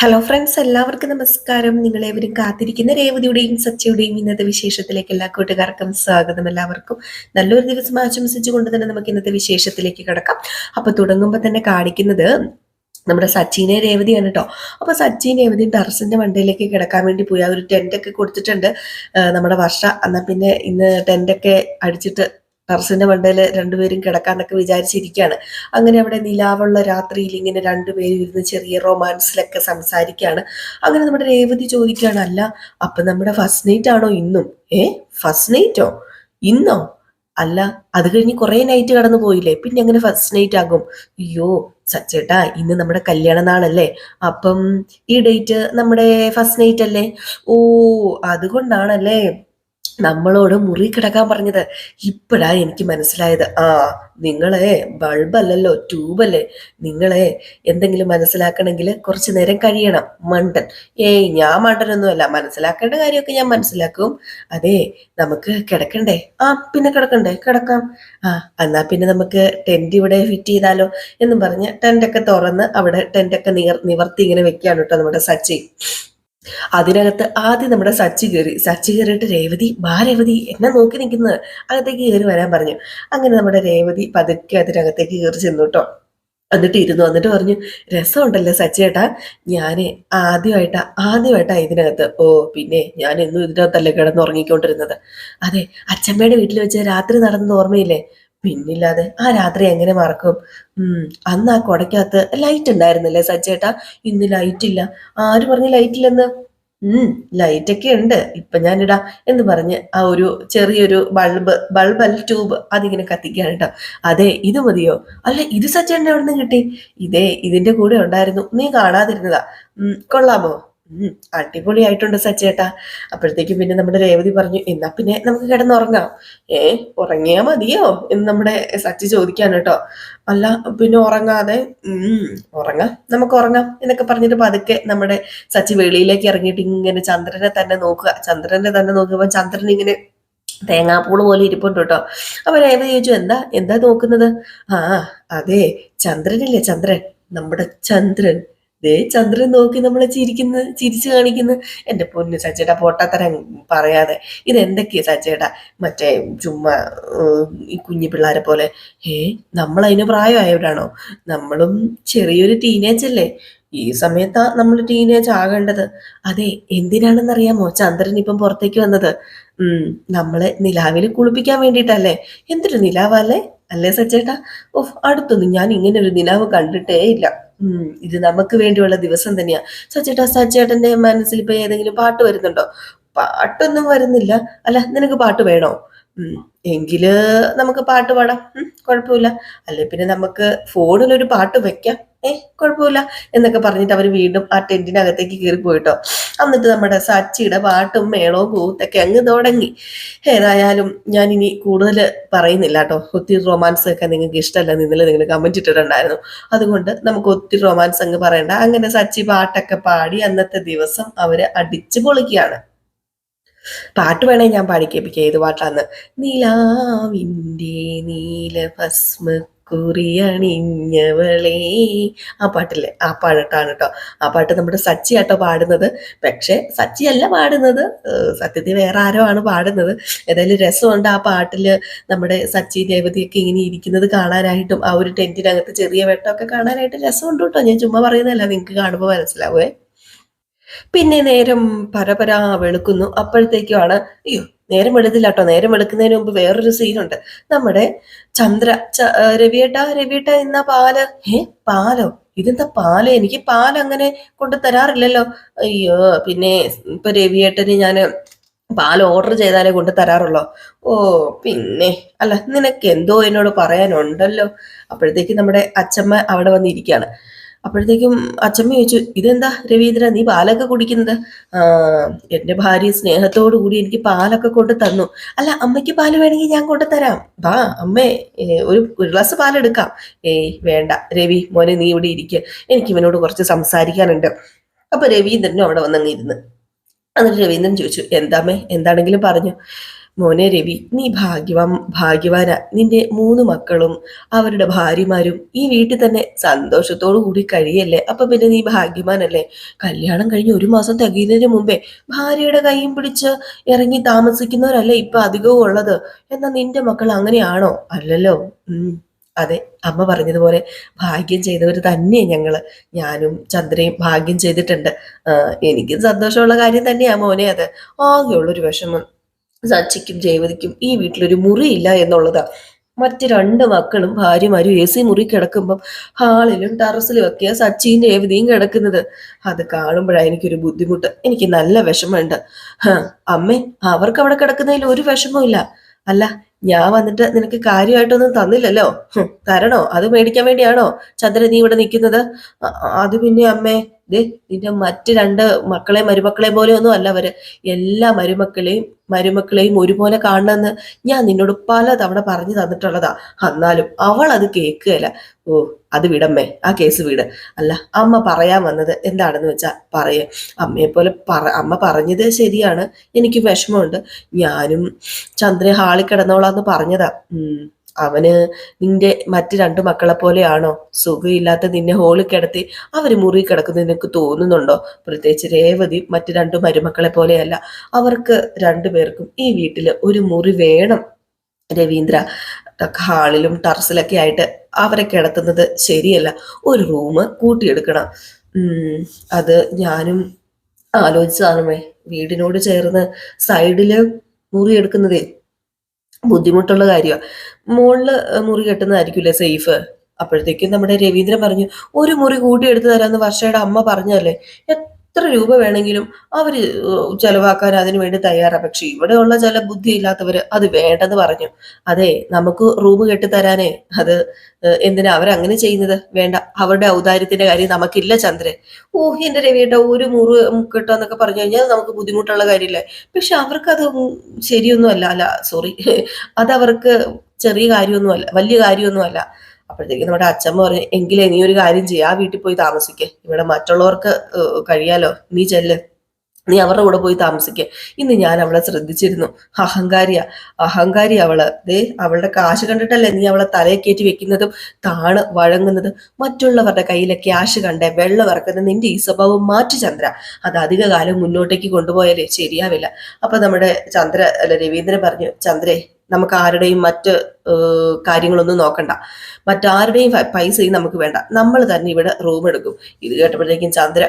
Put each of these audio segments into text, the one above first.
Hello friends, എല്ലാവർക്കും നമസ്കാരം. നിങ്ങളേവരും കാത്തിരിക്കുന്ന രേവതിയുടെയും സച്ചിയുടെയും ഇന്നത്തെ വിശേഷത്തിലേക്ക് എല്ലാ കൂട്ടുകാർക്കും സ്വാഗതം. എല്ലാവർക്കും നല്ലൊരു ദിവസം ആശംസിച്ചുകൊണ്ട് തന്നെ നമുക്ക് ഇന്നത്തെ വിശേഷത്തിലേക്ക് കിടക്കാം. അപ്പൊ തുടങ്ങുമ്പോൾ തന്നെ കാണിക്കുന്നത് നമ്മുടെ സച്ചിനെ രേവതിയാണ് കേട്ടോ. അപ്പൊ സച്ചിൻ രേവതിയും ടെറസിന്റെ മണ്ടയിലേക്ക് കിടക്കാൻ വേണ്ടി പോയി. ആ ഒരു ടെന്റ് ഒക്കെ കൊടുത്തിട്ടുണ്ട് നമ്മുടെ വർഷ. എന്നാ പിന്നെ ഇന്ന് ടെന്റ് ഒക്കെ അടിച്ചിട്ട് ടെറസിന്റെ മണ്ടയിൽ രണ്ടുപേരും കിടക്കാന്നൊക്കെ വിചാരിച്ചിരിക്കുകയാണ്. അങ്ങനെ അവിടെ നിലാവുള്ള രാത്രിയിൽ ഇങ്ങനെ രണ്ടുപേരും ഇരുന്ന് ചെറിയ റൊമാൻസിലൊക്കെ സംസാരിക്കുകയാണ്. അങ്ങനെ നമ്മുടെ രേവതി ചോദിക്കുകയാണ്, അല്ല അപ്പൊ നമ്മുടെ ഫസ്റ്റ് നൈറ്റ് ആണോ ഇന്നും? ഏ, ഫസ്റ്റ് നൈറ്റോ? ഇന്നോ? അല്ല, അത് കഴിഞ്ഞ് കുറെ നൈറ്റ് കടന്നു പോയില്ലേ, പിന്നെ എങ്ങനെ ഫസ്റ്റ് നൈറ്റ് ആകും? അയ്യോ സച്ചേട്ടാ, ഇന്ന് നമ്മുടെ കല്യാണ നാളല്ലേ, അപ്പം ഈ ഡേറ്റ് നമ്മുടെ ഫസ്റ്റ് നൈറ്റ് അല്ലേ? ഓ, അതുകൊണ്ടാണല്ലേ നമ്മളോട് മുറി കിടക്കാൻ പറഞ്ഞത്. ഇപ്പോഴാ എനിക്ക് മനസ്സിലായത്. ആ, നിങ്ങളെ ബൾബല്ലല്ലോ, ട്യൂബല്ലേ. നിങ്ങളെ എന്തെങ്കിലും മനസ്സിലാക്കണമെങ്കിൽ കുറച്ചു നേരം കഴിയണം, മണ്ടൻ. ഏയ്, ഞാൻ മണ്ടനൊന്നുമല്ല, മനസ്സിലാക്കേണ്ട കാര്യമൊക്കെ ഞാൻ മനസ്സിലാക്കും. അതെ, നമുക്ക് കിടക്കണ്ടേ? ആ, പിന്നെ കിടക്കണ്ടേ, കിടക്കാം. ആ, എന്നാ പിന്നെ നമുക്ക് ടെന്റ് ഇവിടെ ഫിറ്റ് ചെയ്താലോ എന്നും പറഞ്ഞ് ടെന്റൊക്കെ തുറന്ന് അവിടെ ടെന്റൊക്കെ നിവർത്തി ഇങ്ങനെ വെക്കുകയാണ് കേട്ടോ നമ്മുടെ സച്ചി. അതിനകത്ത് ആദ്യം നമ്മുടെ സച്ചി കയറിയിട്ട്, രേവതി വാ രേവതി, എന്നെ നോക്കി നിൽക്കുന്നത്, അകത്തേക്ക് കയറി വരാൻ പറഞ്ഞു. അങ്ങനെ നമ്മുടെ രേവതി പതുക്കെ അതിനകത്തേക്ക് കയറി ചെന്നു കേട്ടോ. എന്നിട്ട് ഇരുന്നു. എന്നിട്ട് പറഞ്ഞു, രസമുണ്ടല്ലോ സച്ചേട്ടാ, ഞാന് ആദ്യമായിട്ടാ ഇതിനകത്ത്. ഓ പിന്നെ, ഞാൻ എന്നും ഇതിനകത്തല്ലേ കിടന്നുറങ്ങിക്കൊണ്ടിരുന്നത്. അതെ, അച്ഛമ്മയുടെ വീട്ടിൽ വെച്ച് രാത്രി നടന്നത് ഓർമ്മയില്ലേ? പിന്നില്ലാതെ, ആ രാത്രി എങ്ങനെ മറക്കും? അന്ന് ആ കൊടക്കകത്ത് ലൈറ്റ് ഉണ്ടായിരുന്നില്ലേ സച്ചേട്ടാ? ഇന്ന് ലൈറ്റ് ഇല്ല. ആര് പറഞ്ഞു ലൈറ്റ് ഇല്ലെന്ന്? ലൈറ്റൊക്കെ ഉണ്ട്, ഇപ്പൊ ഞാനിടാം എന്ന് പറഞ്ഞ് ആ ഒരു ചെറിയൊരു ബൾബല്ല, ട്യൂബ്, അതിങ്ങനെ കത്തിക്കാണ് കേട്ടോ. അതെ, ഇത് മതിയോ? അല്ല, ഇത് സച്ചേട്ടൻ എവിടെ നിന്ന് കിട്ടി? ഇതിന്റെ കൂടെ ഉണ്ടായിരുന്നു, നീ കാണാതിരുന്നതാ. കൊള്ളാമോ? അടിപൊളിയായിട്ടുണ്ട് സച്ചേട്ടാ. അപ്പോഴത്തേക്കും പിന്നെ നമ്മുടെ രേവതി പറഞ്ഞു, എന്നാ പിന്നെ നമുക്ക് കിടന്നുറങ്ങാം. ഏ, ഉറങ്ങിയാ മതിയോ എന്ന് നമ്മുടെ സച്ചി ചോദിക്കാണ് കേട്ടോ. അല്ല, പിന്നെ ഉറങ്ങാതെ? ഉറങ്ങാം, നമുക്ക് ഉറങ്ങാം എന്നൊക്കെ പറഞ്ഞിട്ട് പതുക്കെ നമ്മുടെ സച്ചി വെളിയിലേക്ക് ഇറങ്ങിയിട്ട് ഇങ്ങനെ ചന്ദ്രനെ തന്നെ നോക്കുമ്പോൾ ചന്ദ്രൻ ഇങ്ങനെ തേങ്ങാപ്പൂള് പോലെ ഇരിപ്പുണ്ട് കേട്ടോ. അപ്പൊ രേവതി ചോദിച്ചു, എന്താ നോക്കുന്നത്? ആ, അതെ, ചന്ദ്രനില്ലേ, ചന്ദ്രൻ, നമ്മുടെ ചന്ദ്രൻ. ചന്ദ്രൻ നോക്കി നമ്മളെ ചിരിച്ചു കാണിക്കുന്നു. എന്റെ പൊന്നു സച്ചേട്ടാ, പൊട്ടത്തരം പറയാതെ. ഇതെന്തൊക്കെയാ സച്ചേട്ടാ, മറ്റേ ചുമ്മാ ഈ കുഞ്ഞു പിള്ളേരെ പോലെ. ഏ, നമ്മൾ അതിന് പ്രായമായവരാണോ? നമ്മളും ചെറിയൊരു ടീനേജ് അല്ലേ? ഈ സമയത്താ നമ്മൾ ടീനേജ് ആകേണ്ടത്. അതെ, എന്തിനാണെന്നറിയാമോ ചന്ദ്രൻ ഇപ്പം പുറത്തേക്ക് വന്നത്? നമ്മളെ നിലാവിൽ കുളിപ്പിക്കാൻ വേണ്ടിയിട്ടല്ലേ? എന്തൊരു നിലാവല്ലേ, അല്ലേ സച്ചേട്ടാ? ഓഹ്, അടുത്തൊന്നും ഞാൻ ഇങ്ങനെ ഒരു നിലാവ് കണ്ടിട്ടേ ഇല്ല. ഇത് നമുക്ക് വേണ്ടിയുള്ള ദിവസം തന്നെയാ. സച്ചേട്ടന്റെ മനസ്സിൽ ഇപ്പൊ ഏതെങ്കിലും പാട്ട് വരുന്നുണ്ടോ? പാട്ടൊന്നും വരുന്നില്ല. അല്ല, നിനക്ക് പാട്ട് വേണോ? ഉം എങ്കില് നമുക്ക് പാട്ട് പാടാം. കുഴപ്പമില്ല. അല്ലെ പിന്നെ നമുക്ക് ഫോണിലൊരു പാട്ട് വെക്കാം. കുഴപ്പമില്ല എന്നൊക്കെ പറഞ്ഞിട്ട് അവർ വീണ്ടും ആ ടെന്റിനകത്തേക്ക് കയറി പോയിട്ടോ. എന്നിട്ട് നമ്മുടെ സച്ചിയുടെ പാട്ടും മേളവും കൂത്തൊക്കെ അങ്ങ് തുടങ്ങി. ഏതായാലും ഞാൻ ഇനി കൂടുതൽ പറയുന്നില്ല കേട്ടോ. ഒത്തിരി റൊമാൻസ് ഒക്കെ നിങ്ങൾക്ക് ഇഷ്ടമല്ല ഇന്നലെ നിങ്ങൾ കമന്റ് ഇട്ടിട്ടുണ്ടായിരുന്നു. അതുകൊണ്ട് നമുക്ക് ഒത്തിരി റൊമാൻസ് അങ്ങ് പറയണ്ട. അങ്ങനെ സച്ചി പാട്ടൊക്കെ പാടി അന്നത്തെ ദിവസം അവര് അടിച്ചു പൊളിക്കുകയാണ്. പാട്ട് വേണേ ഞാൻ പാടി കേൾപ്പിക്കാം. ഏത് പാട്ടാന്ന്? നിലാവിൻ്റെ നീലഭസ്മ കുറിയണിഞ്ഞവളേ, ആ പാട്ടില്ലേ, ആ പാട്ടാണ് കേട്ടോ. ആ പാട്ട് നമ്മുടെ സച്ചി ആട്ടോ പാടുന്നത്. പക്ഷെ സച്ചി അല്ല പാടുന്നത്, സത്യത്തിൽ വേറെ ആരോ ആണ് പാടുന്നത്. ഏതായാലും രസമുണ്ട് ആ പാട്ടില്. നമ്മുടെ സച്ചി രേവതിയൊക്കെ ഇങ്ങനെ ഇരിക്കുന്നത് കാണാനായിട്ടും ആ ഒരു ടെന്റിനകത്ത് ചെറിയ വെട്ടമൊക്കെ കാണാനായിട്ട് രസമുണ്ട് കേട്ടോ. ഞാൻ ചുമ്മാ പറയുന്നതല്ല, നിങ്ങൾക്ക് കാണുമ്പോൾ മനസ്സിലാവേ. പിന്നെ നേരം പരപരാ വെളുക്കുന്നു. അപ്പോഴത്തേക്കുമാണ്, അയ്യോ, നേരം വെളുത്തില്ല കേട്ടോ. നേരം വെളുക്കുന്നതിന് മുമ്പ് വേറൊരു സീനുണ്ട്. നമ്മുടെ ചന്ദ്ര രവിയേട്ട എന്നാ പാല്? പാലോ? ഇതെന്താ പാല്? എനിക്ക് പാൽ അങ്ങനെ കൊണ്ട് തരാറില്ലല്ലോ. അയ്യോ, പിന്നെ ഇപ്പൊ രവിയേട്ടന് ഞാന് പാൽ ഓർഡർ ചെയ്താലേ കൊണ്ട് തരാറുള്ളോ? ഓ, പിന്നെ അല്ല, നിനക്ക് എന്തോ എന്നോട് പറയാനുണ്ടല്ലോ. അപ്പോഴത്തേക്ക് നമ്മുടെ അച്ഛമ്മ അവിടെ വന്നിരിക്കുകയാണ്. അപ്പോഴത്തേക്കും അച്ഛമ്മ ചോദിച്ചു, ഇതെന്താ രവീന്ദ്ര, നീ പാലൊക്കെ കുടിക്കുന്നത്? ആ, എന്റെ ഭാര്യ സ്നേഹത്തോടു കൂടി എനിക്ക് പാലൊക്കെ കൊണ്ട് തന്നു. അല്ല, അമ്മയ്ക്ക് പാല് വേണമെങ്കിൽ ഞാൻ കൊണ്ട് തരാം. വാ അമ്മേ, ഒരു ഗ്ലാസ് പാലെടുക്കാം. ഏയ് വേണ്ട രവി മോനെ, നീ ഇവിടെ ഇരിക്കുക, എനിക്ക് ഇവനോട് കുറച്ച് സംസാരിക്കാനുണ്ട്. അപ്പൊ രവീന്ദ്രനും അവിടെ വന്നങ്ങ് ഇരുന്ന്. എന്നിട്ട് രവീന്ദ്രൻ ചോദിച്ചു, എന്താമ്മേ, എന്താണെങ്കിലും പറഞ്ഞു. മോനെ രവി, നീ ഭാഗ്യവാനാ. നിന്റെ മൂന്ന് മക്കളും അവരുടെ ഭാര്യമാരും ഈ വീട്ടിൽ തന്നെ സന്തോഷത്തോടു കൂടി കഴിയല്ലേ. അപ്പൊ പിന്നെ നീ ഭാഗ്യവാനല്ലേ. കല്യാണം കഴിഞ്ഞ് 1 മാസം തികയുന്നതിന് മുമ്പേ ഭാര്യയുടെ കൈയും പിടിച്ച് ഇറങ്ങി താമസിക്കുന്നവരല്ലേ ഇപ്പൊ അധികവും ഉള്ളത്. എന്നാ നിന്റെ മക്കൾ അങ്ങനെയാണോ? അല്ലല്ലോ. അതെ, അമ്മ പറഞ്ഞതുപോലെ ഭാഗ്യം ചെയ്തവർ തന്നെയാ ഞങ്ങള്. ഞാനും ചന്ദ്രയും ഭാഗ്യം ചെയ്തിട്ടുണ്ട്. എനിക്കും സന്തോഷമുള്ള കാര്യം തന്നെയാ മോനെ അത്. ആകെയുള്ളൊരു വിഷമം സച്ചിക്കും ജയവതിക്കും ഈ വീട്ടിലൊരു മുറിയില്ല എന്നുള്ളതാ. മറ്റ് 2 മക്കളും ഭാര്യമാരും AC മുറി കിടക്കുമ്പം ഹാളിലും ടെറസിലും ഒക്കെയാ സച്ചിയും രേവതിയും കിടക്കുന്നത്. അത് കാണുമ്പോഴാണ് എനിക്കൊരു ബുദ്ധിമുട്ട്. എനിക്ക് നല്ല വിഷമമുണ്ട്. അമ്മേ, അവർക്ക് അവിടെ കിടക്കുന്നതിൽ ഒരു വിഷമവും ഇല്ല. അല്ല, ഞാൻ വന്നിട്ട് നിനക്ക് കാര്യമായിട്ടൊന്നും തന്നില്ലല്ലോ. തരണോ? അത് മേടിക്കാൻ വേണ്ടിയാണോ ചന്ദ്രൻ നീ ഇവിടെ നിൽക്കുന്നത്? അത് പിന്നെ അമ്മേ, ദേ നിന്റെ മറ്റ് 2 മക്കളെ മരുമക്കളെ പോലെ ഒന്നും അല്ല അവര്. എല്ലാ മരുമക്കളെയും ഒരുപോലെ കാണണമെന്ന് ഞാൻ നിന്നോട് പലതവണ പറഞ്ഞു തന്നിട്ടുള്ളതാ. എന്നാലും അവൾ അത് കേൾക്കുകയല്ല. ഓ, അത് വിടമ്മേ, ആ കേസ് വിട്. അല്ല, അമ്മ പറയാൻ വന്നത് എന്താണെന്ന് വെച്ചാ പറയേ. അമ്മയെ പോലെ അമ്മ പറഞ്ഞത് ശരിയാണ്. എനിക്ക് വിഷമമുണ്ട്. ഞാനും ചന്ദ്രൻ ഹാളിൽ കിടന്നോളാന്ന് പറഞ്ഞതാ. അവന് നിന്റെ മറ്റ് 2 മക്കളെ പോലെയാണോ? സുഖമില്ലാത്ത നിന്നെ ഹോളിൽ കിടത്തി അവര് മുറി കിടക്കുന്നത് നിനക്ക് തോന്നുന്നുണ്ടോ? പ്രത്യേകിച്ച് രേവതി മറ്റ് 2 മരുമക്കളെ പോലെയല്ല. അവർക്ക് 2 പേർക്കും ഈ വീട്ടില് ഒരു മുറി വേണം രവീന്ദ്ര. ഹാളിലും ടെറസിലൊക്കെ ആയിട്ട് അവരെ കിടത്തുന്നത് ശരിയല്ല. ഒരു റൂം കൂട്ടിയെടുക്കണം. അത് ഞാനും ആലോചിച്ചതാണേ. വീടിനോട് ചേർന്ന് സൈഡില് മുറി എടുക്കുന്നതേ ബുദ്ധിമുട്ടുള്ള കാര്യമാണ്. മുകളില് മുറി കെട്ടുന്നതായിരിക്കില്ലേ സേഫ്. അപ്പോഴത്തേക്കും നമ്മുടെ രവീന്ദ്രൻ പറഞ്ഞു, ഒരു മുറി കൂട്ടിയെടുത്ത് തരാമെന്ന് വർഷയുടെ അമ്മ പറഞ്ഞല്ലേ. എത്ര രൂപ വേണമെങ്കിലും അവര് ചെലവാക്കാൻ അതിനു വേണ്ടി തയ്യാറാ. പക്ഷെ ഇവിടെയുള്ള ചില ബുദ്ധിയില്ലാത്തവര് അത് വേണ്ടെന്ന് പറഞ്ഞു. അതെ, നമുക്ക് റൂം കെട്ടിത്തരാനേ. അത് എന്തിനാ അവരങ്ങനെ ചെയ്യുന്നത്? വേണ്ട, അവരുടെ ഔദാര്യത്തിന്റെ കാര്യം നമുക്കില്ല ചന്ദ്രൻ. എന്റെ രവിയേട്ട, ഒരു മുറി കെട്ടാന്നൊക്കെ പറഞ്ഞു കഴിഞ്ഞാൽ നമുക്ക് ബുദ്ധിമുട്ടുള്ള കാര്യമില്ലേ. പക്ഷെ അവർക്കത് ശരിയൊന്നും അല്ല. അല്ല, സോറി, അതവർക്ക് ചെറിയ കാര്യമൊന്നുമല്ല, വലിയ കാര്യമൊന്നുമല്ല. അപ്പോഴത്തേക്ക് നമ്മുടെ അച്ഛമ്മ പറഞ്ഞു, എങ്കിലേ നീ ഒരു കാര്യം ചെയ്യ, ആ വീട്ടിൽ പോയി താമസിക്കേ. ഇവിടെ മറ്റുള്ളവർക്ക് കഴിയാലോ. നീ ചെല്ല്, നീ അവരുടെ കൂടെ പോയി താമസിക്കേ. ഇന്ന് ഞാൻ അവളെ ശ്രദ്ധിച്ചിരുന്നു. അഹങ്കാരി അവള്. ദേ, അവളുടെ കാശ് കണ്ടിട്ടല്ലേ നീ അവളെ തലയെ കയറ്റി വെക്കുന്നതും വഴങ്ങുന്നതും. മറ്റുള്ളവരുടെ കയ്യിലെ ക്യാഷ് കണ്ടേ വെള്ളം ഇറക്കുന്ന നിന്റെ ഈ സ്വഭാവം മാറ്റി ചന്ദ്ര. അത് അധിക കാലം മുന്നോട്ടേക്ക് കൊണ്ടുപോയാലേ ശരിയാവില്ല. അപ്പൊ നമ്മുടെ രവീന്ദ്രൻ പറഞ്ഞു, ചന്ദ്രേ, നമുക്ക് ആരുടെയും മറ്റ് കാര്യങ്ങളൊന്നും നോക്കണ്ട. മറ്റാരുടെയും പൈസയും നമുക്ക് വേണ്ട. നമ്മൾ തന്നെ ഇവിടെ റൂം എടുക്കും. ഇത് കേട്ടപ്പോഴത്തേക്കും ചന്ദ്ര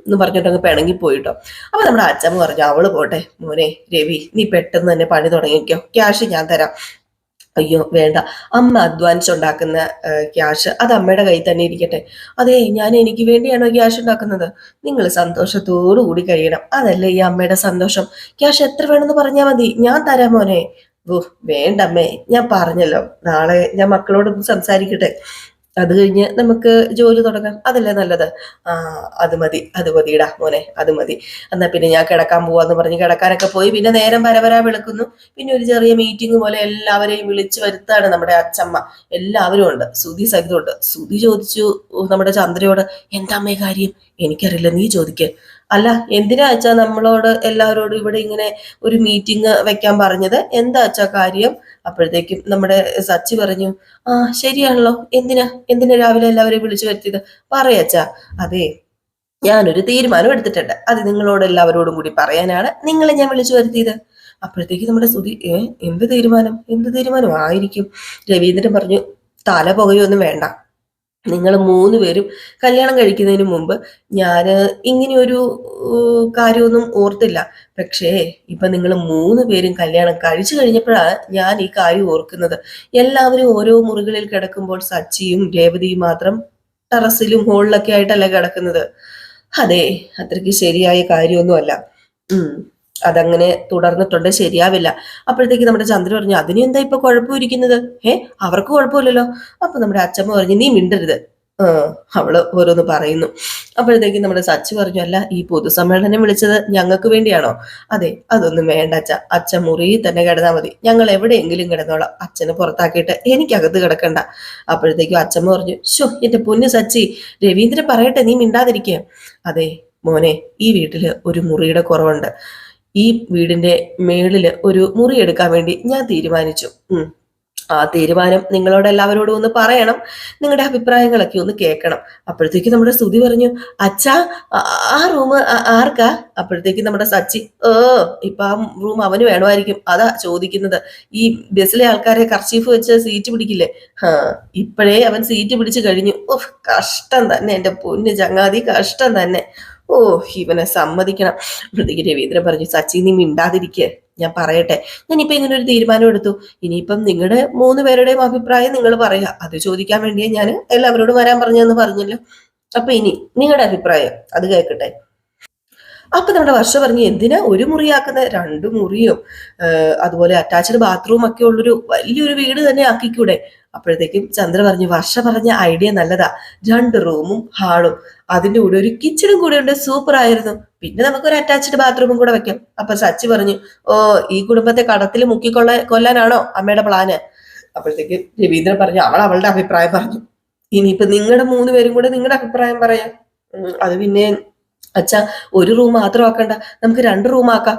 എന്ന് പറഞ്ഞിട്ട് അങ്ങ് പിണങ്ങിപ്പോയിട്ടോ. അപ്പൊ നമ്മുടെ അച്ഛമ്മ പറഞ്ഞു, അവള് പോട്ടെ മോനെ രവി, നീ പെട്ടെന്ന് തന്നെ പണി തുടങ്ങിക്കോ, ക്യാഷ് ഞാൻ തരാം. അയ്യോ വേണ്ട, അമ്മ അധ്വാനിച്ചുണ്ടാക്കുന്ന ക്യാഷ് അത് അമ്മയുടെ കയ്യിൽ തന്നെ ഇരിക്കട്ടെ. അതെ, ഞാൻ എനിക്ക് വേണ്ടിയാണോ ക്യാഷ് ഉണ്ടാക്കുന്നത്? നിങ്ങൾ സന്തോഷത്തോടു കൂടി കഴിയണം, അതല്ലേ ഈ അമ്മയുടെ സന്തോഷം. ക്യാഷ് എത്ര വേണമെന്ന് പറഞ്ഞാൽ മതി, ഞാൻ തരാം മോനെ. ഓ വേണ്ടമ്മേ, ഞാൻ പറഞ്ഞല്ലോ, നാളെ ഞാൻ മക്കളോടൊന്ന് സംസാരിക്കട്ടെ. അത് കഴിഞ്ഞ് നമുക്ക് ജോലി തുടങ്ങാം, അതല്ലേ നല്ലത്. അത് മതിടാ മോനെ, അത് മതി. എന്നാ പിന്നെ ഞാൻ കിടക്കാൻ പോവാന്ന് പറഞ്ഞ് കിടക്കാനൊക്കെ പോയി. പിന്നെ നേരം വരവരാ വിളക്കുന്നു. പിന്നെ ഒരു ചെറിയ മീറ്റിംഗ് പോലെ എല്ലാവരെയും വിളിച്ചു വരുത്താണ് നമ്മുടെ അച്ഛമ്മ. എല്ലാവരും ഉണ്ട്, ശ്രുതി സഹിതമുണ്ട്. ശ്രുതി ചോദിച്ചു നമ്മുടെ ചന്ദ്രയോട്, എന്താ അമ്മേ കാര്യം? എനിക്കറിയില്ല, നീ ചോദിക്ക്. അല്ല, എന്തിനാ അച്ഛാ നമ്മളോട് എല്ലാവരോടും ഇവിടെ ഇങ്ങനെ ഒരു മീറ്റിംഗ് വെക്കാൻ പറഞ്ഞത്? എന്താ അച്ഛാ കാര്യം? അപ്പോഴത്തേക്കും നമ്മുടെ സച്ചി പറഞ്ഞു, ശരിയാണല്ലോ, എന്തിനാ രാവിലെ എല്ലാവരെയും വിളിച്ചു വരുത്തിയത്? പറയച്ചാ. അതെ, ഞാനൊരു തീരുമാനം എടുത്തിട്ടുണ്ട്. അത് നിങ്ങളോട് എല്ലാവരോടും കൂടി പറയാനാണ് നിങ്ങളെ ഞാൻ വിളിച്ചു വരുത്തിയത്. അപ്പോഴത്തേക്ക് നമ്മുടെ ശ്രുതി, എന്ത് തീരുമാനം ആയിരിക്കും? രവീന്ദ്രൻ പറഞ്ഞു, തല പുകയൊന്നും വേണ്ട. നിങ്ങൾ 3 പേരും കല്യാണം കഴിക്കുന്നതിന് മുമ്പ് ഞാൻ ഇങ്ങനെയൊരു കാര്യമൊന്നും ഓർത്തില്ല. പക്ഷേ ഇപ്പൊ നിങ്ങൾ 3 പേരും കല്യാണം കഴിച്ചു കഴിഞ്ഞപ്പോഴാണ് ഞാൻ ഈ കാര്യം ഓർക്കുന്നത്. എല്ലാവരും ഓരോ മുറികളിൽ കിടക്കുമ്പോൾ സച്ചിയും രേവതിയും മാത്രം ടെറസിലും ഹോളിലൊക്കെ ആയിട്ടല്ല കിടക്കുന്നത്. അതെ, അത്രയ്ക്ക് ശരിയായ കാര്യമൊന്നുമല്ല. അതങ്ങനെ തുടർന്നിട്ടുണ്ട്, ശരിയാവില്ല. അപ്പോഴത്തേക്ക് നമ്മുടെ ചന്ദ്ര പറഞ്ഞു, അതിന് എന്താ ഇപ്പൊ കുഴപ്പമിരിക്കുന്നത്? അവർക്ക് കുഴപ്പമില്ലല്ലോ. അപ്പൊ നമ്മുടെ അച്ഛമ്മ പറഞ്ഞു, നീ മിണ്ടരുത്. അവള് ഓരോന്ന് പറയുന്നു. അപ്പോഴത്തേക്കും നമ്മുടെ സച്ചി പറഞ്ഞു, അല്ല, ഈ പൊതുസമ്മേളനം വിളിച്ചത് ഞങ്ങൾക്ക് വേണ്ടിയാണോ? അതെ, അതൊന്നും വേണ്ട അച്ഛ. അച്ഛൻ മുറിയിൽ തന്നെ കിടന്നാൽ മതി, ഞങ്ങൾ എവിടെയെങ്കിലും കിടന്നോളാം. അച്ഛനെ പുറത്താക്കിയിട്ട് എനിക്കകത്ത് കിടക്കണ്ട. അപ്പോഴത്തേക്കും അച്ഛമ്മ പറഞ്ഞു, എന്റെ പൊന്നു സച്ചി, രവീന്ദ്രൻ പറയട്ടെ, നീ മിണ്ടാതിരിക്കുക. അതെ മോനെ, ഈ വീട്ടില് ഒരു മുറിയുടെ കുറവുണ്ട്. ഈ വീടിന്റെ മേളില് ഒരു മുറി എടുക്കാൻ വേണ്ടി ഞാൻ തീരുമാനിച്ചു. ആ തീരുമാനം നിങ്ങളോട് എല്ലാവരോടും ഒന്ന് പറയണം, നിങ്ങളുടെ അഭിപ്രായങ്ങളൊക്കെ ഒന്ന് കേൾക്കണം. അപ്പോഴത്തേക്ക് നമ്മുടെ സ്തുതി പറഞ്ഞു, അച്ഛാ, ആ റൂം ആർക്കാ? അപ്പോഴത്തേക്ക് നമ്മുടെ സച്ചി, ഇപ്പൊ ആ റൂം അവന് വേണമായിരിക്കും, അതാ ചോദിക്കുന്നത്. ഈ ബസ്സിലെ ആൾക്കാരെ കർച്ചീഫ് വെച്ച് സീറ്റ് പിടിക്കില്ലേ, ഹാ, ഇപ്പോഴേ അവൻ സീറ്റ് പിടിച്ചു കഴിഞ്ഞു. ഓഹ്, കഷ്ടം തന്നെ, എന്റെ പൊന്ന് ചങ്ങാതി, കഷ്ടം തന്നെ. ഓ, ഇവനെ സമ്മതിക്കണം. അപ്പോഴത്തേക്ക് രവീന്ദ്രൻ പറഞ്ഞു, സച്ചി നീ മിണ്ടാതിരിക്കേ, ഞാൻ പറയട്ടെ. ഞാനിപ്പോ ഇങ്ങനെ ഒരു തീരുമാനം എടുത്തു. ഇനിയിപ്പം നിങ്ങളുടെ 3 പേരുടെയും അഭിപ്രായം നിങ്ങൾ പറയാ, അത് ചോദിക്കാൻ വേണ്ടിയേ ഞാൻ എല്ലാവരോടും വരാൻ പറഞ്ഞെന്ന് പറഞ്ഞല്ലോ. അപ്പൊ ഇനി നിങ്ങളുടെ അഭിപ്രായം അത് കേൾക്കട്ടെ. അപ്പൊ നമ്മുടെ വർഷ പറഞ്ഞു, എന്തിനാ ഒരു മുറിയാക്കുന്നത്, 2 മുറിയും അതുപോലെ അറ്റാച്ച്ഡ് ബാത്റൂം ഒക്കെ ഉള്ളൊരു വലിയൊരു വീട് തന്നെ ആക്കിക്കൂടെ? അപ്പോഴത്തേക്കും ചന്ദ്ര പറഞ്ഞു, വർഷ പറഞ്ഞ ഐഡിയ നല്ലതാ, 2 റൂമും ഹാളും അതിന്റെ കൂടെ ഒരു കിച്ചണും കൂടെ ഉണ്ട്, സൂപ്പർ ആയിരുന്നു. പിന്നെ നമുക്കൊരു അറ്റാച്ച്ഡ് ബാത്റൂമും കൂടെ വെക്കാം. അപ്പൊ സച്ചി പറഞ്ഞു, ഓ, ഈ കുടുംബത്തെ കടത്തിൽ കൊല്ലാനാണോ അമ്മയുടെ പ്ലാന്? അപ്പോഴത്തേക്ക് രവീന്ദ്രൻ പറഞ്ഞു, അവളുടെ അഭിപ്രായം പറഞ്ഞു. ഇനിയിപ്പൊ നിങ്ങളുടെ 3 പേരും കൂടെ നിങ്ങളുടെ അഭിപ്രായം പറയാം. അത് പിന്നെ അച്ഛാ, ഒരു റൂം മാത്രം ആക്കണ്ട, നമുക്ക് 2 റൂം ആക്കാം,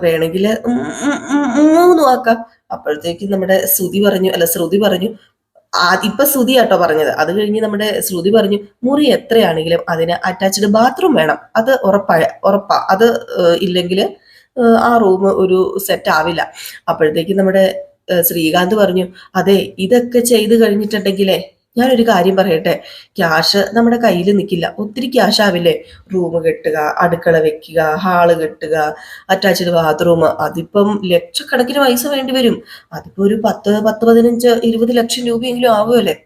വേണമെങ്കിൽ 3 ആക്കാം. അപ്പോഴത്തേക്കും നമ്മുടെ ശ്രുതി പറഞ്ഞു, ഇപ്പൊ ശ്രുതി ആട്ടോ പറഞ്ഞത്. അത് കഴിഞ്ഞ് നമ്മുടെ ശ്രുതി പറഞ്ഞു, മുറി എത്രയാണെങ്കിലും അതിന് അറ്റാച്ച്ഡ് ബാത്റൂം വേണം, അത് ഉറപ്പാ, അത് ഇല്ലെങ്കിൽ ആ റൂം ഒരു സെറ്റ് ആവില്ല. അപ്പോഴത്തേക്കും നമ്മുടെ ശ്രീകാന്ത് പറഞ്ഞു, അതെ, ഇതൊക്കെ ചെയ്ത് കഴിഞ്ഞിട്ടുണ്ടെങ്കിലേ ഞാനൊരു കാര്യം പറയട്ടെ, ക്യാഷ് നമ്മുടെ കയ്യിൽ നിൽക്കില്ല, ഒത്തിരി ക്യാഷ് ആവില്ലേ? റൂം കെട്ടുക, അടുക്കള വെക്കുക, ഹാള് കെട്ടുക, അറ്റാച്ച്ഡ് ബാത്റൂം, അതിപ്പം ലക്ഷക്കണക്കിന് പൈസ വേണ്ടി വരും. അതിപ്പോ ഒരു 10, 15, 20 ലക്ഷം രൂപയെങ്കിലും ആവുമല്ലേ?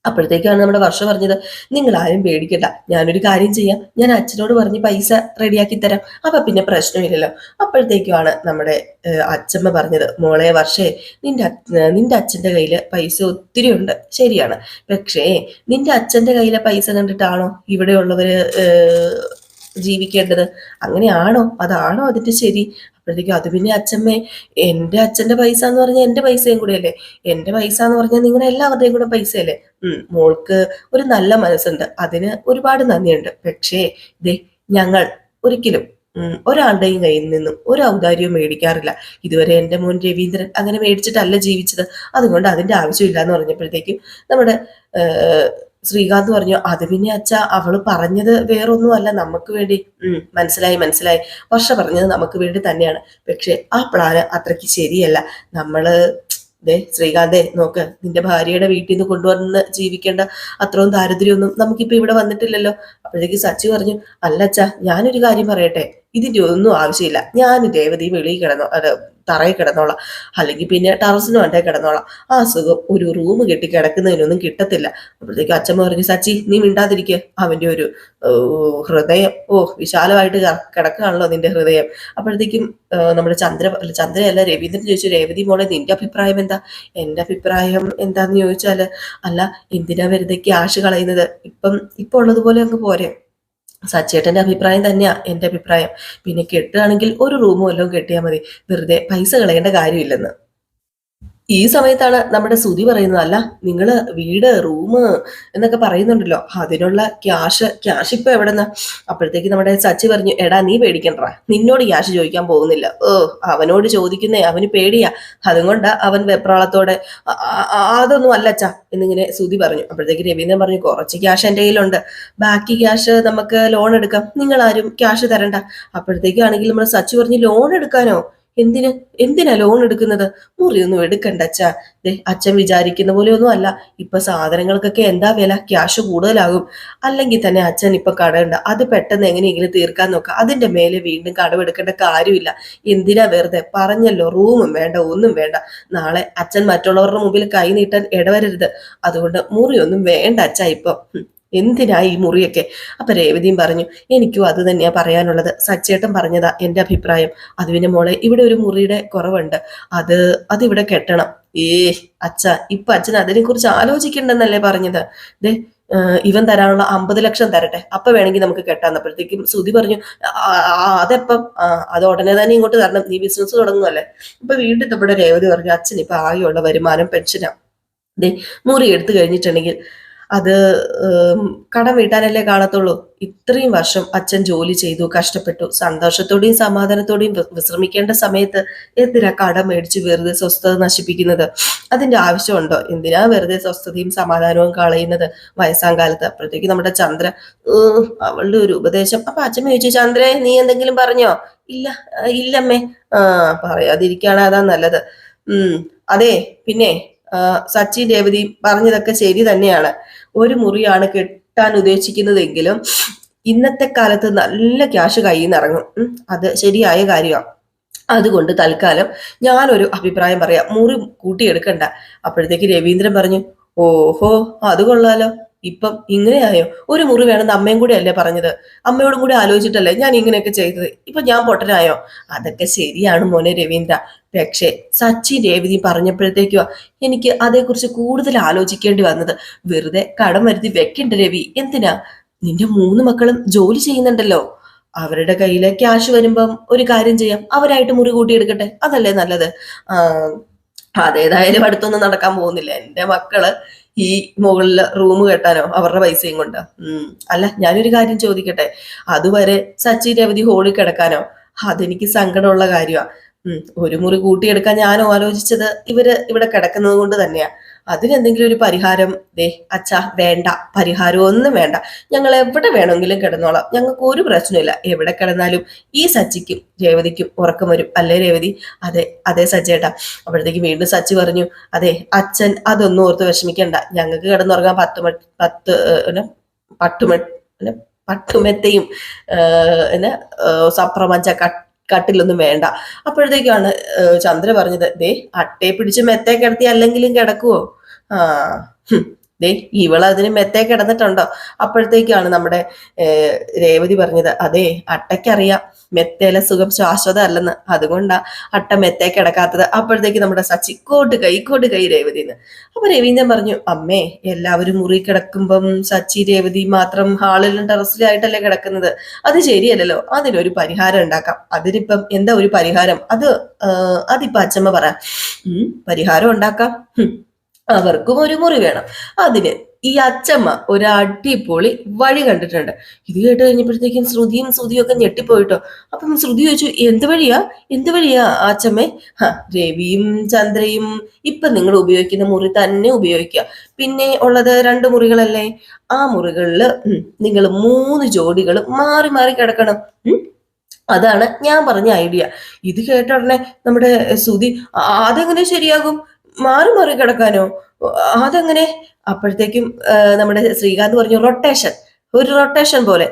അപ്പോഴത്തേക്കാണ് നമ്മുടെ വർഷ പറഞ്ഞത്, നിങ്ങൾ ആരും പേടിക്കണ്ട, ഞാനൊരു കാര്യം ചെയ്യാം, ഞാൻ അച്ഛനോട് പറഞ്ഞ് പൈസ റെഡിയാക്കി തരാം, അപ്പൊ പിന്നെ പ്രശ്നമില്ലല്ലോ. അപ്പോഴത്തേക്കുമാണ് നമ്മുടെ അച്ഛമ്മ പറഞ്ഞത്, മോളെ വർഷേ, നിന്റെ അച്ഛന്റെ കയ്യില് പൈസ ഒത്തിരി ഉണ്ട്, ശരിയാണ്. പക്ഷേ നിന്റെ അച്ഛന്റെ കയ്യിലെ പൈസ കണ്ടിട്ടാണോ ഇവിടെയുള്ളവര് ജീവിക്കേണ്ടത്? അങ്ങനെയാണോ? അതാണോ അതിന്റെ ശരി? അപ്പോഴത്തേക്കും, അത് പിന്നെ അച്ഛമ്മേ, എന്റെ അച്ഛന്റെ പൈസ എന്ന് പറഞ്ഞാൽ എന്റെ പൈസയും കൂടെ അല്ലേ, എന്റെ പൈസ എന്ന് പറഞ്ഞാൽ നിങ്ങളുടെ എല്ലാവരുടെയും കൂടെ പൈസയല്ലേ. മോൾക്ക് ഒരു നല്ല മനസ്സുണ്ട്, അതിന് ഒരുപാട് നന്ദിയുണ്ട്. പക്ഷേ ദേ, ഞങ്ങൾ ഒരിക്കലും ഒരാളുടെയും കയ്യിൽ നിന്നും ഒരു ഔദാര്യവും മേടിക്കാറില്ല. ഇതുവരെ എൻ്റെ മോൻ രവീന്ദ്രൻ അങ്ങനെ മേടിച്ചിട്ടല്ല ജീവിച്ചത്, അതുകൊണ്ട് അതിന്റെ ആവശ്യമില്ല എന്ന് പറഞ്ഞപ്പോഴത്തേക്കും നമ്മുടെ ശ്രീകാന്ത് പറഞ്ഞു, അത് പിന്നെ അച്ഛാ, അവള് പറഞ്ഞത് വേറൊന്നും അല്ല, നമുക്ക് വേണ്ടി. മനസ്സിലായി, വർഷ പറഞ്ഞത് നമുക്ക് വേണ്ടി തന്നെയാണ്. പക്ഷെ ആ പ്ലാന് അത്രയ്ക്ക് ശരിയല്ല. നമ്മള് ശ്രീകാന്തേ, നോക്ക്, നിന്റെ ഭാര്യയുടെ വീട്ടിൽ നിന്ന് കൊണ്ടുവന്ന് ജീവിക്കേണ്ട അത്രയും ദാരിദ്ര്യമൊന്നും നമുക്കിപ്പോ ഇവിടെ വന്നിട്ടില്ലല്ലോ. അപ്പോഴേക്ക് സച്ചി പറഞ്ഞു, അല്ലച്ചാ, ഞാനൊരു കാര്യം പറയട്ടെ, ഇതിന്റെ ഒന്നും ആവശ്യമില്ല, ഞാൻ രേവതി വെളിയിൽ തറയിൽ കിടന്നോളാം, അല്ലെങ്കിൽ പിന്നെ ടെറസിന് വേണ്ടേ കിടന്നോളാം, ആ സുഖം ഒരു റൂം കെട്ടി കിടക്കുന്നതിനൊന്നും കിട്ടത്തില്ല. അപ്പോഴത്തേക്ക് അച്ഛമ്മ പറഞ്ഞു, സച്ചി നീ മിണ്ടാതിരിക്കുക, അവന്റെ ഒരു ഹൃദയം വിശാലമായിട്ട് കിടക്കുകയാണല്ലോ നിന്റെ ഹൃദയം. അപ്പോഴത്തേക്കും നമ്മുടെ ചന്ദ്രയല്ല, രവീന്ദ്രൻ ചോദിച്ചു, രേവതി മോളെ, നിന്റെ അഭിപ്രായം എന്താ? എന്റെ അഭിപ്രായം എന്താന്ന് ചോദിച്ചാല്, അല്ല, എന്തിനാ വെറുതെ ക്യാഷ് കളയുന്നത്, ഇപ്പൊ ഉള്ളതുപോലെ അങ്ങ് പോരെ. സച്ചേട്ടന്റെ അഭിപ്രായം തന്നെയാ എന്റെ അഭിപ്രായം. പിന്നെ കെട്ടുകയാണെങ്കിൽ ഒരു റൂമും എല്ലാം കെട്ടിയാൽ മതി, വെറുതെ പൈസ കളയേണ്ട കാര്യമില്ലെന്ന്. ഈ സമയത്താണ് നമ്മുടെ സുധി പറയുന്നത്, അല്ല, നിങ്ങള് വീട്, റൂം എന്നൊക്കെ പറയുന്നുണ്ടല്ലോ, അതിനുള്ള ക്യാഷ് ഇപ്പൊ എവിടെന്നാ? അപ്പോഴത്തേക്ക് നമ്മുടെ സച്ചി പറഞ്ഞു, എടാ നീ പേടിക്കണ്ട, നിന്നോട് ക്യാഷ് ചോദിക്കാൻ പോകുന്നില്ല. അവനോട് ചോദിക്കുന്നേ അവന് പേടിയാ, അതുകൊണ്ടാ അവൻ വെപ്രാളത്തോടെ അതൊന്നും അല്ലച്ചാ എന്നിങ്ങനെ സുധി പറഞ്ഞു. അപ്പോഴത്തേക്ക് രവീന്ദ്രൻ പറഞ്ഞു, കുറച്ച് ക്യാഷ് എന്റെ കയ്യിലുണ്ട്, ബാക്കി ക്യാഷ് നമുക്ക് ലോൺ എടുക്കാം, നിങ്ങൾ ആരും ക്യാഷ് തരണ്ട. അപ്പോഴത്തേക്കാണെങ്കിൽ നമ്മുടെ സച്ചി പറഞ്ഞു, ലോൺ എടുക്കാനോ? എന്തിനാ ലോൺ എടുക്കുന്നത്? മുറിയൊന്നും എടുക്കണ്ട അച്ഛാ. അച്ഛൻ വിചാരിക്കുന്ന പോലെ ഒന്നും അല്ല, ഇപ്പൊ സാധനങ്ങൾക്കൊക്കെ എന്താ വില, ക്യാഷ് കൂടുതലാകും. അല്ലെങ്കിൽ തന്നെ അച്ഛൻ ഇപ്പൊ കടമുണ്ട്, അത് പെട്ടെന്ന് എങ്ങനെയെങ്കിലും തീർക്കാൻ നോക്കാം, അതിന്റെ മേലെ വീണ്ടും കടമെടുക്കേണ്ട കാര്യമില്ല. എന്തിനാ വെറുതെ? പറഞ്ഞല്ലോ, റൂമും വേണ്ട, ഒന്നും വേണ്ട. നാളെ അച്ഛൻ മറ്റുള്ളവരുടെ മുമ്പിൽ കൈ നീട്ടാൻ ഇടവരരുത്, അതുകൊണ്ട് മുറിയൊന്നും വേണ്ട അച്ഛാ ഇപ്പൊ. എന്തിനാ ഈ മുറിയൊക്കെ? അപ്പൊ രേവതിയും പറഞ്ഞു, എനിക്കും അത് തന്നെയാ പറയാനുള്ളത്, സച്ചേട്ടൻ പറഞ്ഞതാ എന്റെ അഭിപ്രായം. അത് പിന്നെ മോളെ, ഇവിടെ ഒരു മുറിയുടെ കുറവുണ്ട്, അതിവിടെ കെട്ടണം. അച്ഛ, ഇപ്പൊ അച്ഛൻ അതിനെ കുറിച്ച് ആലോചിക്കണ്ടെന്നല്ലേ പറഞ്ഞത്? ഇവൻ തരാനുള്ള 50 ലക്ഷം തരട്ടെ, അപ്പൊ വേണമെങ്കിൽ നമുക്ക് കെട്ടാന്നപ്പോഴത്തേക്കും സുധി പറഞ്ഞു, അതെപ്പം? അത് ഉടനെ തന്നെ ഇങ്ങോട്ട് തരണം, നീ ബിസിനസ് തുടങ്ങുമല്ലേ. ഇപ്പൊ വീണ്ടും നമ്മുടെ രേവതി പറഞ്ഞു, അച്ഛൻ ഇപ്പൊ ആകെയുള്ള വരുമാനം പെൻഷനാ. മുറി എടുത്തു കഴിഞ്ഞിട്ടുണ്ടെങ്കിൽ അത് കടം വീട്ടാനല്ലേ കാണത്തുള്ളൂ. ഇത്രയും വർഷം അച്ഛൻ ജോലി ചെയ്തു, കഷ്ടപ്പെട്ടു, സന്തോഷത്തോടെയും സമാധാനത്തോടെയും വിശ്രമിക്കേണ്ട സമയത്ത് എന്തിനാ കടം മേടിച്ച് വെറുതെ സ്വസ്ഥത നശിപ്പിക്കുന്നത്? അതിന്റെ ആവശ്യമുണ്ടോ? എന്തിനാ വെറുതെ സ്വസ്ഥതയും സമാധാനവും കളയുന്നത് വയസ്സാം കാലത്ത്? അപ്പോഴത്തേക്ക് നമ്മുടെ ചന്ദ്ര അവളുടെ ഒരു ഉപദേശം. അപ്പൊ അച്ഛൻ ചോദിച്ചു, ചന്ദ്രേ നീ എന്തെങ്കിലും പറഞ്ഞോ? ഇല്ല, ഇല്ലമ്മേ. പറയാതിരിക്കുകയാണ് അതാ നല്ലത്. അതെ, പിന്നെ സച്ചി രേവതി പറഞ്ഞതൊക്കെ ശരി തന്നെയാണ്. ഒരു മുറിയാണ് കെട്ടാൻ ഉദ്ദേശിക്കുന്നതെങ്കിലും ഇന്നത്തെ കാലത്ത് നല്ല ക്യാഷ് കയ്യിൽ നിന്ന് ഇറങ്ങും. അത് ശരിയായ കാര്യമാണ്. അതുകൊണ്ട് തൽക്കാലം ഞാനൊരു അഭിപ്രായം പറയാം, മുറി കൂട്ടിയെടുക്കണ്ട. അപ്പോഴത്തേക്ക് രവീന്ദ്രൻ പറഞ്ഞു, ഓഹോ അത് കൊള്ളാലോ, ഇപ്പം ഇങ്ങനെയായോ? ഒരു മുറി വേണമെന്ന് അമ്മയും കൂടെ അല്ലേ പറഞ്ഞത്? അമ്മയോടും കൂടി ആലോചിച്ചിട്ടല്ലേ ഞാൻ ഇങ്ങനെയൊക്കെ ചെയ്തത്? ഇപ്പൊ ഞാൻ പൊട്ടനായോ? അതൊക്കെ ശരിയാണ് മോനെ രവീന്ദ്ര. പക്ഷേ സച്ചി രേവതി പറഞ്ഞപ്പോഴത്തേക്കുവാ എനിക്ക് അതേക്കുറിച്ച് കൂടുതൽ ആലോചിക്കേണ്ടി വന്നത്. വെറുതെ കടം വരുത്തി വെക്കണ്ട രവി. എന്തിനാ? നിന്റെ 3 മക്കളും ജോലി ചെയ്യുന്നുണ്ടല്ലോ. അവരുടെ കയ്യിലെ ക്യാഷ് വരുമ്പം ഒരു കാര്യം ചെയ്യാം, അവരായിട്ട് മുറി കൂട്ടിയെടുക്കട്ടെ. അതല്ലേ നല്ലത്? അതേതായാലും അടുത്തൊന്നും നടക്കാൻ പോകുന്നില്ല. എന്റെ മക്കള് ഈ മുകളില് റൂം കെട്ടാനോ അവരുടെ പൈസയും കൊണ്ട്? അല്ല, ഞാനൊരു കാര്യം ചോദിക്കട്ടെ, അതുവരെ സച്ചി രവതി ഹോളിൽ കിടക്കാനോ? അതെനിക്ക് സങ്കടമുള്ള കാര്യമാണ്. ഒരു മുറി കൂട്ടിയെടുക്കാൻ ഞാനും ആലോചിച്ചത് ഇവര് ഇവിടെ കിടക്കുന്നത് കൊണ്ട് തന്നെയാ. അതിനെന്തെങ്കിലും ഒരു പരിഹാരം. ദേ അച്ഛാ, വേണ്ട, പരിഹാരം ഒന്നും വേണ്ട. ഞങ്ങൾ എവിടെ വേണമെങ്കിലും കിടന്നോളാം, ഞങ്ങൾക്ക് ഒരു പ്രശ്നമില്ല. എവിടെ കിടന്നാലും ഈ സച്ചിക്കും രേവതിക്കും ഉറക്കം വരും, അല്ലേ രേവതി? അതെ അതെ സച്ചേട്ടാ. അപ്പോഴത്തേക്ക് വീണ്ടും സച്ചി പറഞ്ഞു, അതെ അച്ഛൻ അതൊന്നും ഓർത്ത് വിഷമിക്കണ്ട. ഞങ്ങൾക്ക് കിടന്നുറങ്ങാൻ പട്ടുമെത്തയും സപ്രമഞ്ച കട്ടിലൊന്നും വേണ്ട. അപ്പോഴത്തേക്കാണ് ചന്ദ്ര പറഞ്ഞത്, ദേ അട്ടയെ പിടിച്ച് മെത്തേ കിടത്തി അല്ലെങ്കിലും കിടക്കുവോ? ആ ദേ ഇവളതിന് മെത്തേ കിടന്നിട്ടുണ്ടോ? അപ്പോഴത്തേക്കാണ് നമ്മുടെ രേവതി പറഞ്ഞത്, അതെ അട്ടയ്ക്കറിയാം മെത്തേലെ സുഖം ശാശ്വത അല്ലെന്ന്, അതുകൊണ്ടാ അട്ട മെത്തേ കിടക്കാത്തത്. അപ്പോഴത്തേക്ക് നമ്മുടെ സച്ചി കോട്ട് കൈ രേവതിന്ന്. അപ്പൊ രവീന്ദ്രൻ പറഞ്ഞു, അമ്മേ എല്ലാവരും മുറി കിടക്കുമ്പം സച്ചി രേവതി മാത്രം ഹാളിലും ടെറസിലായിട്ടല്ലേ കിടക്കുന്നത്? അത് ശരിയല്ലല്ലോ. അതിനൊരു പരിഹാരം ഉണ്ടാക്കാം. അതിനിപ്പം എന്താ ഒരു പരിഹാരം? അതിപ്പോ അച്ഛമ്മ പറ. പരിഹാരം ഉണ്ടാക്കാം. അവർക്കും ഒരു മുറി വേണം. അതിന് ഈ അച്ഛമ്മ ഒരു അടിപൊളി വഴി കണ്ടിട്ടുണ്ട്. ഇത് കേട്ട് കഴിഞ്ഞപ്പോഴത്തേക്കും ശ്രുതിയും ഒക്കെ ഞെട്ടിപ്പോയിട്ടോ. അപ്പം ശ്രുതി ചോദിച്ചു, എന്ത് വഴിയാ അച്ഛമ്മേ? രവിയും ചന്ദ്രയും ഇപ്പൊ നിങ്ങൾ ഉപയോഗിക്കുന്ന മുറി തന്നെ ഉപയോഗിക്കുക. പിന്നെ ഉള്ളത് 2 മുറികളല്ലേ? ആ മുറികളില് നിങ്ങൾ 3 ജോഡികൾ മാറി മാറി കിടക്കണം. അതാണ് ഞാൻ പറഞ്ഞ ഐഡിയ. ഇത് കേട്ട ഉടനെ നമ്മുടെ ശ്രുതി, അതെങ്ങനെ ശരിയാകും? മാറി മാറി കിടക്കാനോ? അതെങ്ങനെ? അപ്പോഴത്തേക്കും നമ്മുടെ ശ്രീകാന്ത് പറഞ്ഞു, ഒരു റൊട്ടേഷൻ പോലെ.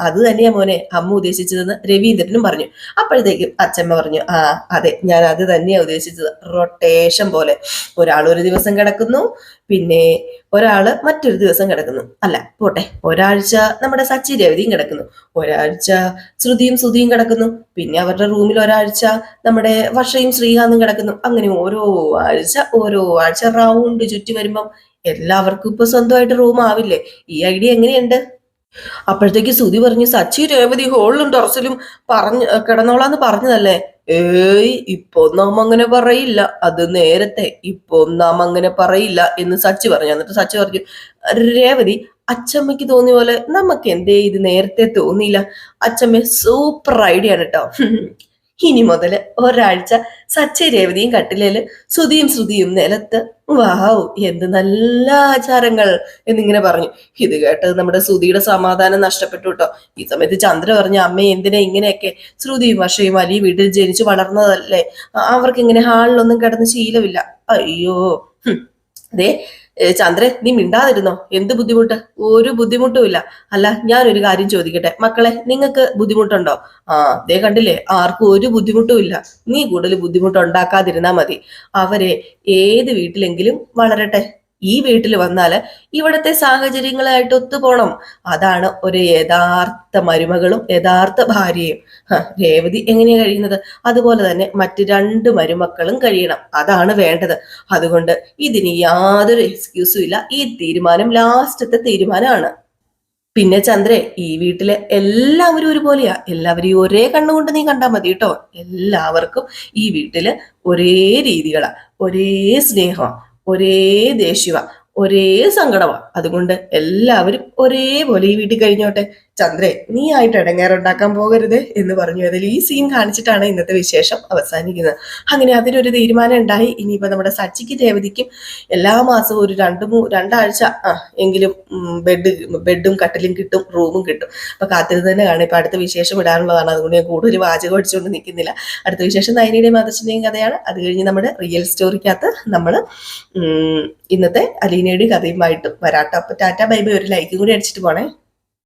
അത് തന്നെയാ മോനെ അമ്മ ഉദ്ദേശിച്ചതെന്ന് രവീന്ദ്രനും പറഞ്ഞു. അപ്പോഴത്തേക്കും അച്ഛമ്മ പറഞ്ഞു, അതെ ഞാൻ അത് തന്നെയാ ഉദ്ദേശിച്ചത്, റൊട്ടേഷൻ പോലെ. ഒരാൾ ഒരു ദിവസം കിടക്കുന്നു, പിന്നെ ഒരാള് മറ്റൊരു ദിവസം കിടക്കുന്നു. അല്ല പോട്ടെ, ഒരാഴ്ച നമ്മുടെ സച്ചി രവതിയും കിടക്കുന്നു, ഒരാഴ്ച ശ്രുതിയും കിടക്കുന്നു, പിന്നെ അവരുടെ റൂമിൽ ഒരാഴ്ച നമ്മുടെ വർഷയും ശ്രീകാന്തും കിടക്കുന്നു. അങ്ങനെ ഓരോ ആഴ്ച റൗണ്ട് ചുറ്റി വരുമ്പം എല്ലാവർക്കും ഇപ്പൊ സ്വന്തമായിട്ട് റൂം ആവില്ലേ? ഈ ഐഡിയ എങ്ങനെയുണ്ട്? അപ്പോഴത്തേക്ക് ശ്രുതി പറഞ്ഞു, സച്ചി രേവതി ഹോളിലും ടെറസിലും കിടന്നോളാന്ന് പറഞ്ഞതല്ലേ? ഏയ് ഇപ്പൊ നാം അങ്ങനെ പറയില്ല, അത് നേരത്തെ, ഇപ്പൊ നാം അങ്ങനെ പറയില്ല എന്ന് സച്ചി പറഞ്ഞു. എന്നിട്ട് സച്ചി പറഞ്ഞു, രേവതി അച്ചമ്മയ്ക്ക് തോന്നിയ പോലെ നമുക്ക് എന്തേ ഇത് നേരത്തെ തോന്നിയില്ല? അച്ചമ്മ സൂപ്പർ ഐഡിയ ആണ് കേട്ടോ. ഇനി മുതല് ഒരാഴ്ച സച്ചി രേവതിയും കട്ടിലേല്, ശ്രുതിയും നിലത്ത്. വാവ്, എന്ത് നല്ല ആചാരങ്ങൾ എന്നിങ്ങനെ പറഞ്ഞു. ഇത് കേട്ടത് നമ്മുടെ ശ്രുതിയുടെ സമാധാനം നഷ്ടപ്പെട്ടു കേട്ടോ. ഈ സമയത്ത് ചന്ദ്ര പറഞ്ഞു, അമ്മ എന്തിനാ ഇങ്ങനെയൊക്കെ? ശ്രുതിയും വർഷയും വലിയ വീട്ടിൽ ജനിച്ചു വളർന്നതല്ലേ, അവർക്ക് ഇങ്ങനെ ഹാളിലൊന്നും കിടന്ന് ശീലമില്ല. അയ്യോ ദേ ചന്ദ്രൻ, നീ മിണ്ടാതിരുന്നോ? എന്ത് ബുദ്ധിമുട്ട്? ഒരു ബുദ്ധിമുട്ടും ഇല്ല. അല്ല, ഞാനൊരു കാര്യം ചോദിക്കട്ടെ മക്കളെ, നിങ്ങൾക്ക് ബുദ്ധിമുട്ടുണ്ടോ? ദേ കണ്ടില്ലേ, ആർക്കും ഒരു ബുദ്ധിമുട്ടും ഇല്ല. നീ കൂടുതൽ ബുദ്ധിമുട്ടുണ്ടാക്കാതിരുന്നാ മതി. അവരെ ഏത് വീട്ടിലെങ്കിലും വളരട്ടെ. ഈ വീട്ടിൽ വന്നാല് ഇവിടത്തെ സാഹചര്യങ്ങളായിട്ട് ഒത്തുപോണം. അതാണ് ഒരു യഥാർത്ഥ മരുമകളും യഥാർത്ഥ ഭാര്യയും. രേവതി എങ്ങനെയാ കഴിയുന്നത്, അതുപോലെ തന്നെ മറ്റ് 2 മരുമക്കളും കഴിയണം. അതാണ് വേണ്ടത്. അതുകൊണ്ട് ഇതിന് യാതൊരു എക്സ്ക്യൂസും ഇല്ല. ഈ തീരുമാനം ലാസ്റ്റത്തെ തീരുമാനമാണ്. പിന്നെ ചന്ദ്രേ, ഈ വീട്ടിലെ എല്ലാവരും ഒരുപോലെയാ. എല്ലാവരും ഒരേ കണ്ണുകൊണ്ട് നീ കണ്ടാ മതി കേട്ടോ. എല്ലാവർക്കും ഈ വീട്ടില് ഒരേ രീതികളാ, ഒരേ സ്നേഹമാ, ഒരേ ദേഷ്യമാ, ഒരേ സങ്കടമാണ്. അതുകൊണ്ട് എല്ലാവരും ഒരേപോലെ ഈ വീട്ടിൽ കഴിഞ്ഞോട്ടെ. ചന്ദ്രേ, നീ ആയിട്ട് ഇടങ്ങേറുണ്ടാക്കാൻ പോകരുത് എന്ന് പറഞ്ഞു. അതിൽ ഈ സീൻ കാണിച്ചിട്ടാണ് ഇന്നത്തെ വിശേഷം അവസാനിക്കുന്നത്. അങ്ങനെ അതിനൊരു തീരുമാനം ഉണ്ടായി. ഇനിയിപ്പോ നമ്മുടെ സച്ചിക്കും രേവതിക്കും എല്ലാ മാസവും ഒരു രണ്ടാഴ്ച എങ്കിലും ബെഡും കട്ടിലും കിട്ടും, റൂമും കിട്ടും. അപ്പൊ കാത്തിരുന്ന് തന്നെ കാണും. ഇപ്പൊ അടുത്ത വിശേഷം ഇടാനുള്ളതാണ്. അതുകൊണ്ട് ഞാൻ കൂടുതൽ വാചകം അടിച്ചുകൊണ്ട് നിൽക്കുന്നില്ല. അടുത്ത വിശേഷം നയനയുടെയും ആദർശിന്റെയും കഥയാണ്. അത് കഴിഞ്ഞ് നമ്മുടെ റിയൽ സ്റ്റോറിക്കകത്ത് നമ്മൾ ഇന്നത്തെ അലീനയുടെ കഥയുമായിട്ട് വരാട്ടോ. അപ്പൊ ടാറ്റ ബൈ ബൈ. ഒരു ലൈക്കും കൂടി അടിച്ചിട്ട് പോണേ.